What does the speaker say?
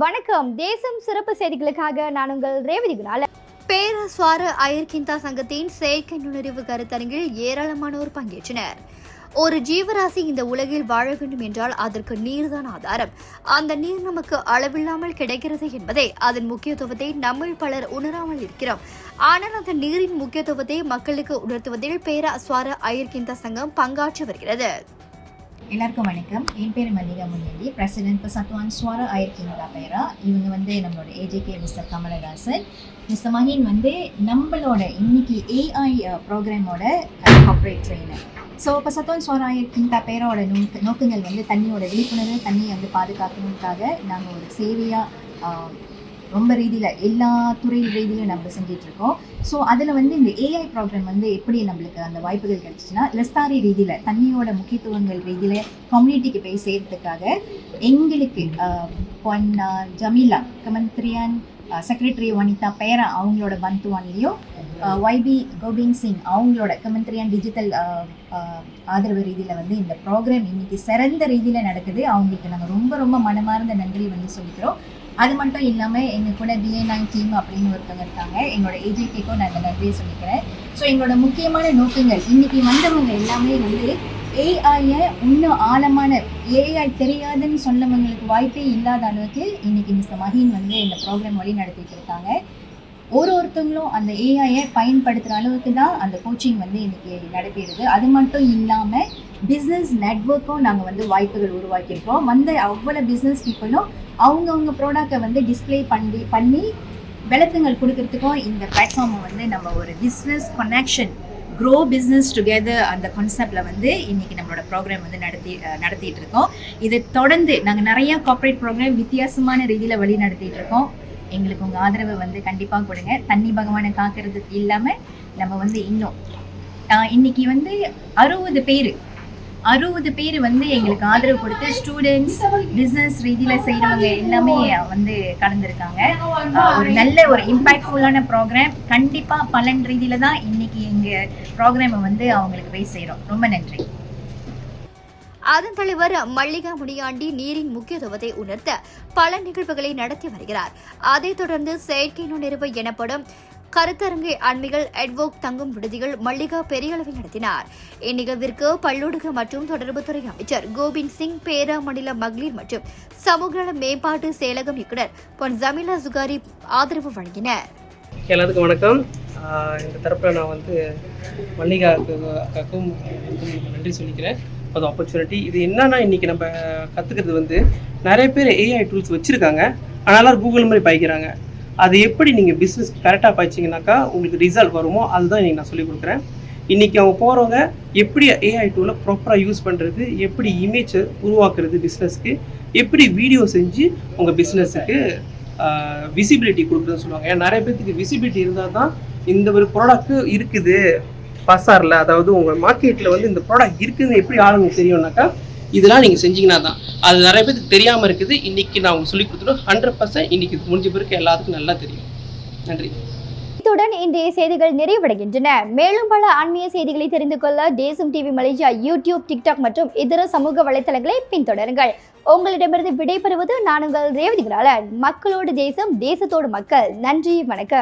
வணக்கம். தேசம் சிறப்பு செய்திகளுக்காக நான் உங்கள் ரேவதி குணால. பேரஸ்வார அயர்கிந்தா சங்கத்தின் செயற்கை நுண்ணறிவு கருத்தரங்கில் ஏராளமானோர் பங்கேற்றனர். ஒரு ஜீவராசி இந்த உலகில் வாழ வேண்டும் என்றால் அதற்கு நீர்தான் ஆதாரம். அந்த நீர் நமக்கு அளவில்லாமல் கிடைக்கிறது என்பதை அதன் முக்கியத்துவத்தை நம்மில் பலர் உணராமல் இருக்கிறோம். ஆனால் அந்த நீரின் முக்கியத்துவத்தை மக்களுக்கு உணர்த்துவதில் பேரஸ்வார அயர்கிந்தா சங்கம் பங்காற்றி வருகிறது. எல்லாருக்கும் வணக்கம். என் பேர் மல்லிகா முன்னேடி, பிரசிடென்ட் சத்வான் ஸ்வார அயர்கிந்தா பேரா. இவங்க நம்மளோட ஏஜேகே மிஸ்டர் கமலதாசன், மிஸ்டர் மஹின் நம்மளோட இன்னைக்கு ஏஐ ப்ரோக்ராமோட கார்ப்பரேட் ட்ரெயினர். ஸோ இப்போ சத்வான் ஸ்வார அயர்கிந்தா பேரோட நோக்கங்கள் தண்ணியோட விழிப்புணர்வு, தண்ணியை பாதுகாக்கணுக்காக நாங்கள் ஒரு சேவையாக ரொம்ப ரீதியில் எல்லா துறை ரீதியிலும் நம்ம செஞ்சிட்ருக்கோம். ஸோ அதில் இந்த ஏஐ ப்ரோக்ராம் எப்படி நம்மளுக்கு அந்த வாய்ப்புகள் கிடச்சிச்சின்னா, லெஸ்தாரி ரீதியில் தண்ணியோட முக்கியத்துவங்கள் ரீதியில் கம்யூனிட்டிக்கு போய் சேர்த்துக்காக எங்களுக்கு ஜமீலா கமந்திரியான் செக்ரட்டரி வனிதா பேரா அவங்களோட பந்துவான்லேயும் ஒய்பி கோபிந்த் சிங் அவங்களோட கமந்திரியான் டிஜிட்டல் ஆதரவு ரீதியில் இந்த ப்ரோக்ராம் இன்றைக்கி சிறந்த ரீதியில் நடக்குது. அவங்களுக்கு நாங்கள் ரொம்ப ரொம்ப மனமார்ந்த நன்றி சொல்லிக்கிறோம். அது மட்டும் இல்லாமல் எங்கள் கூட BA9 டீம் அப்படின்னு ஒருத்தவங்க இருக்காங்க. எங்களோட ஏஜேகேக்கும் நான் அந்த நன்றியை சொல்லிக்கிறேன். ஸோ எங்களோட முக்கியமான நோக்கங்கள் இன்றைக்கி வந்தவங்க எல்லாமே ஏஐயை இன்னும் ஆழமான ஏஐ தெரியாதுன்னு சொன்னவங்களுக்கு வாய்ப்பே இல்லாத அளவுக்கு இன்றைக்கி மிஸ்டர் மஹின் இந்த ப்ரோக்ராம் வழி நடத்திட்டு இருக்காங்க. ஒருத்தவங்களும் அந்த ஏஐயை பயன்படுத்துகிற அளவுக்கு தான் அந்த கோச்சிங் இன்றைக்கி நடைபெறுது. அது மட்டும் இல்லாமல் பிஸ்னஸ் நெட்வொர்க்கும் நாங்கள் வாய்ப்புகள் உருவாக்கியிருக்கோம். அவ்வளோ பிஸ்னஸ் பீப்புளும் அவங்கவுங்க ப்ராடக்டை டிஸ்பிளே பண்ணி விளக்கங்கள் கொடுக்கறதுக்கும் இந்த பிளாட்ஃபார்மை நம்ம ஒரு business connection grow business together அந்த கான்செப்டில் இன்றைக்கி நம்மளோட ப்ரோக்ராம் நடத்திட்டு இருக்கோம். இதை தொடர்ந்து நாங்கள் நிறையா கார்ப்பரேட் ப்ரோக்ராம் வித்தியாசமான ரீதியில் வழி நடத்திட்டு இருக்கோம். எங்களுக்கு உங்கள் ஆதரவை கண்டிப்பாக கொடுங்க. தண்ணி பகவானை காக்கிறதுக்கு இல்லாமல் நம்ம இன்னும் இன்னைக்கு 60 பேர் எங்களுக்கு ஆதரவு கொடுத்து ஸ்டூடெண்ட்ஸ், பிஸ்னஸ் ரீதியில் செய்கிறவங்க எல்லாமே கலந்துருக்காங்க. ஒரு நல்ல ஒரு இம்பேக்ட்ஃபுல்லான ப்ரோக்ராம். கண்டிப்பாக பலன் ரீதியில் தான் இன்னைக்கு எங்கள் ப்ரோக்ராமை அவங்களுக்கு போய் செய்கிறோம். ரொம்ப நன்றி. அதன் தலைவர் மல்லிகா முனியாண்டி நீரின் முக்கியத்துவத்தை உணர்த்த பல நிகழ்வுகளை நடத்தி வருகிறார். அதைத் தொடர்ந்து செயற்கை நுண்ணறிவு எனப்படும் கருத்தரங்கை அண்மைகள் எட்வோக் தங்கும் விடுதிகள் மல்லிகா பெரிய அளவில் நடத்தினார். இந்நிகழ்விற்கு பல்லூடக மற்றும் தொடர்புத்துறை அமைச்சர் கோபிந்த் சிங், பேரா மாநில மகளிர் மற்றும் சமூக நல மேம்பாட்டு செயலகம் இயக்குநர் பொன் ஜமீலா சுகாரி ஆதரவு வழங்கினர். எல்லாத்துக்கும் வணக்கம். இந்த தரப்பில் நான் மல்லிகாவுக்கும் நன்றி சொல்லிக்கிறேன் அது ஆப்பர்ச்சுனிட்டி. இது என்னன்னா, இன்றைக்கி நம்ம கற்றுக்கிறது நிறைய பேர் ஏஐ டூல்ஸ் வச்சுருக்காங்க, அதனால கூகுள் மாதிரி பாய்க்கிறாங்க. அது எப்படி நீங்கள் பிஸ்னஸ்க்கு கரெக்டாக பாய்ச்சிங்கனாக்கா உங்களுக்கு ரிசல்ட் வருமோ அதுதான் இன்றைக்கி நான் சொல்லிக் கொடுக்குறேன். இன்றைக்கி அவங்க போகிறவங்க எப்படி ஏஐ டூலை ப்ராப்பராக யூஸ் பண்ணுறது, எப்படி இமேஜை உருவாக்குறது, பிஸ்னஸ்க்கு எப்படி வீடியோ செஞ்சு உங்கள் பிஸ்னஸுக்கு விசிபிலிட்டி கொடுக்குறதுன்னு சொல்லுவாங்க. ஏன்னா நிறைய பேர்த்துக்கு விசிபிலிட்டி இருந்தால் தான் இந்த ஒரு ப்ராடக்ட்டு இருக்குது பசாரில், அதாவது உங்கள் மார்க்கெட்டில் இந்த ப்ராடக்ட் இருக்குதுன்னு எப்படி ஆளுங்க தெரியும்னாக்கா இதெல்லாம் நீங்கள் செஞ்சீங்கன்னா தான். அது நிறைய பேருக்கு தெரியாமல் இருக்குது. இன்றைக்கி நான் உங்களுக்கு சொல்லி கொடுத்துட்டோம். 100% இன்றைக்கி முடிஞ்ச பிறகு எல்லாத்துக்கும் நல்லா தெரியும். நன்றி. இத்துடன் இன்றைய செய்திகள் நிறைவடைகின்றன. மேலும் பல ஆன்மீக செய்திகளை தெரிந்து கொள்ள தேசம் டிவி மலேசியா யூடியூப், டிக்டாக் மற்றும் இதர சமூக வலைத்தளங்களை பின்தொடருங்கள். உங்களிடமிருந்து விடைபெறுவது நான் உங்கள் ரேவதி குணாலன். மக்களோடு தேசம், தேசத்தோடு மக்கள். நன்றி, வணக்கம்.